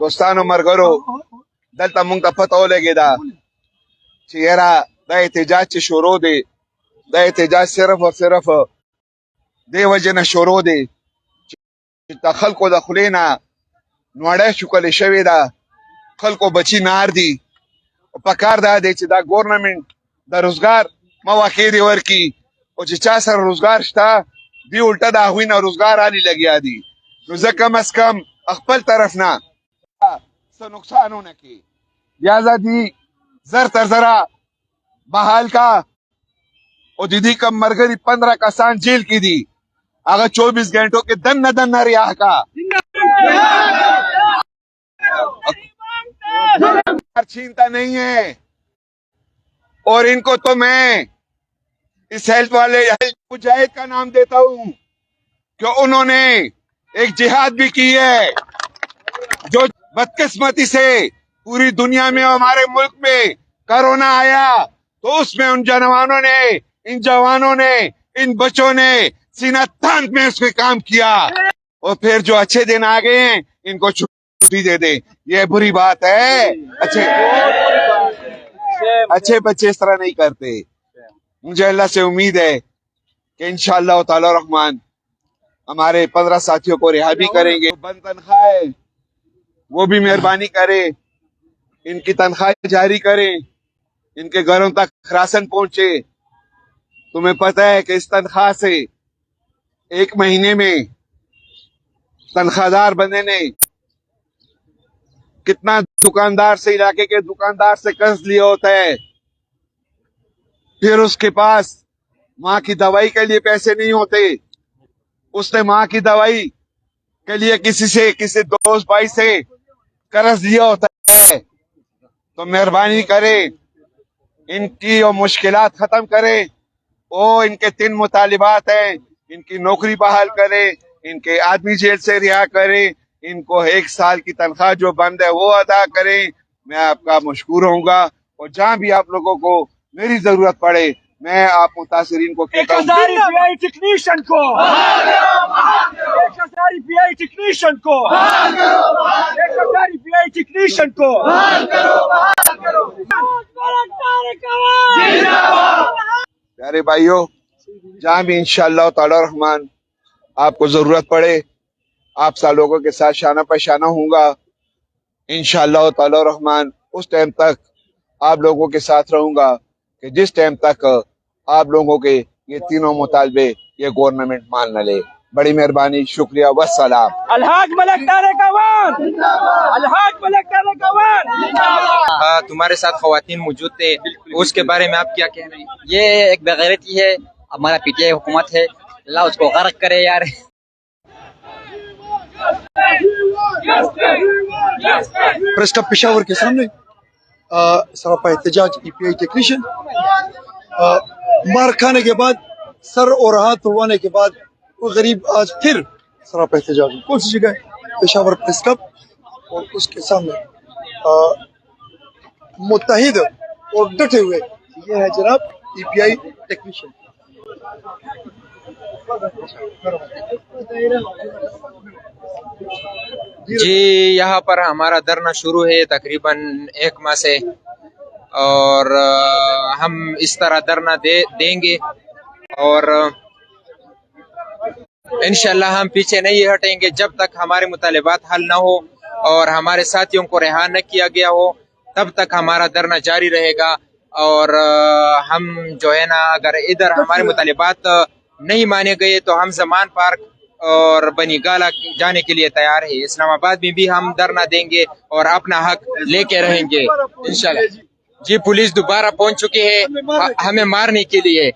دوستانو مرګرو دلته مونږ ته پته ولګېده چې یاره دا احتجاج چې شروع دی دا احتجاج صرف او صرف دې وجې نه شروع دی چې د خلکو د خولې نه نوړی چوکلې شوې ده خلکو بچي نار دي په کار دا دی چې دا ګورنمنټ د روزګار مواقع دې ورکړي او چې چا سره روزګار شته دی الټه د هغوی نه روزګار رالي لګیا دي نو زه کم از کم خپل طرف نه څه نقصان ونه کړي لہذا دی زر تر زره بحال کا او دیدی کم مرګري 15 کسان جیل کی دی اگر 24 گھنٹوں کے دن نہ رہا کا چھینتا نہیں ہے اور ان کو تو میں اس ہیلتھ والے مجاہد کا نام دیتا ہوں کہ انہوں نے ایک جہاد بھی کی ہے جو بدقسمتی سے پوری دنیا میں ہمارے ملک میں کرونا آیا تو اس میں ان جوانوں نے ان بچوں نے سینہ تان میں اس میں کام کیا اور پھر جو اچھے دن آ گئے ہیں ان کو چھٹی دے دیں یہ بری بات ہے اچھے بچے اس طرح نہیں کرتے مجھے اللہ سے امید ہے کہ انشاءاللہ تعالی رحمان ہمارے 15 ساتھیوں کو رہا بھی کریں گے بند تنخواہ ہے وہ بھی مہربانی کرے ان کی تنخواہ جاری کریں ان کے گھروں تک راشن پہنچے تمہیں پتہ ہے کہ اس تنخواہ سے ایک مہینے میں تنخواہ دار بندے نے کتنا دکاندار سے علاقے کے دکاندار سے قرض لیا ہوتا ہے پھر اس کے پاس ماں کی دوائی کے لیے پیسے نہیں ہوتے اس نے ماں کی دوائی کے لیے کسی دوست بھائی سے قرض لیا ہوتا ہے تو مہربانی کرے ان کی وہ مشکلات ختم کرے اور ان کے 3 مطالبات ہیں ان کی نوکری بحال کرے ان کے آدمی جیل سے رہا کرے ان کو 1 سال کی تنخواہ جو بند ہے وہ ادا کریں میں آپ کا مشکور ہوں گا اور جہاں بھی آپ لوگوں کو میری ضرورت پڑے میں آپ متاثرین کو کہتا ہوں پیارے بھائیوں جہاں بھی انشاءاللہ تعالی رحمان آپ کو ضرورت پڑے آپ سا لوگوں کے ساتھ شانہ پہ شانہ ہوں گا انشاءاللہ تعالی رحمان اس ٹائم تک آپ لوگوں کے ساتھ رہوں گا کہ جس ٹائم تک آپ لوگوں کے یہ تینوں مطالبے یہ گورنمنٹ مان نہ لے بڑی مہربانی شکریہ والسلام الحاج ملک طارق اعوان الحاج ملک طارق اعوان تمہارے ساتھ خواتین موجود تھے اس کے بارے میں آپ کیا کہہ رہے ہیں یہ ایک بغیرتی ہے ہمارا پی ٹی آئی حکومت ہے اللہ اس کو غرق کرے یار پریس کلب پشاور کے سامنے سراپا احتجاج ای پی آئی ٹیکنیشین مار کھانے کے بعد سر اور ہاتھ توڑوانے کے بعد وہ غریب آج پھر سراپا احتجاج کون سی جگہ ہے پشاور پریس کلب اور اس کے سامنے متحد اور ڈٹے ہوئے یہ ہے جناب ای پی آئی ٹیکنیشین جی یہاں پر ہمارا دھرنا شروع ہے تقریباً 1 ماہ سے اور ہم اس طرح دھرنا دیں گے اور انشاءاللہ ہم پیچھے نہیں ہٹیں گے جب تک ہمارے مطالبات حل نہ ہو اور ہمارے ساتھیوں کو رہا نہ کیا گیا ہو تب تک ہمارا دھرنا جاری رہے گا اور ہم جو ہے نا اگر ادھر ہمارے مطالبات نہیں مانے گئے تو ہم زمان پارک اور بنی گالا جانے کے لیے تیار ہے اسلام آباد میں بھی ہم دھرنا دیں گے اور اپنا حق لے کے رہیں گے انشاءاللہ جی پولیس دوبارہ پہنچ چکی ہے ہمیں مارنے کے لیے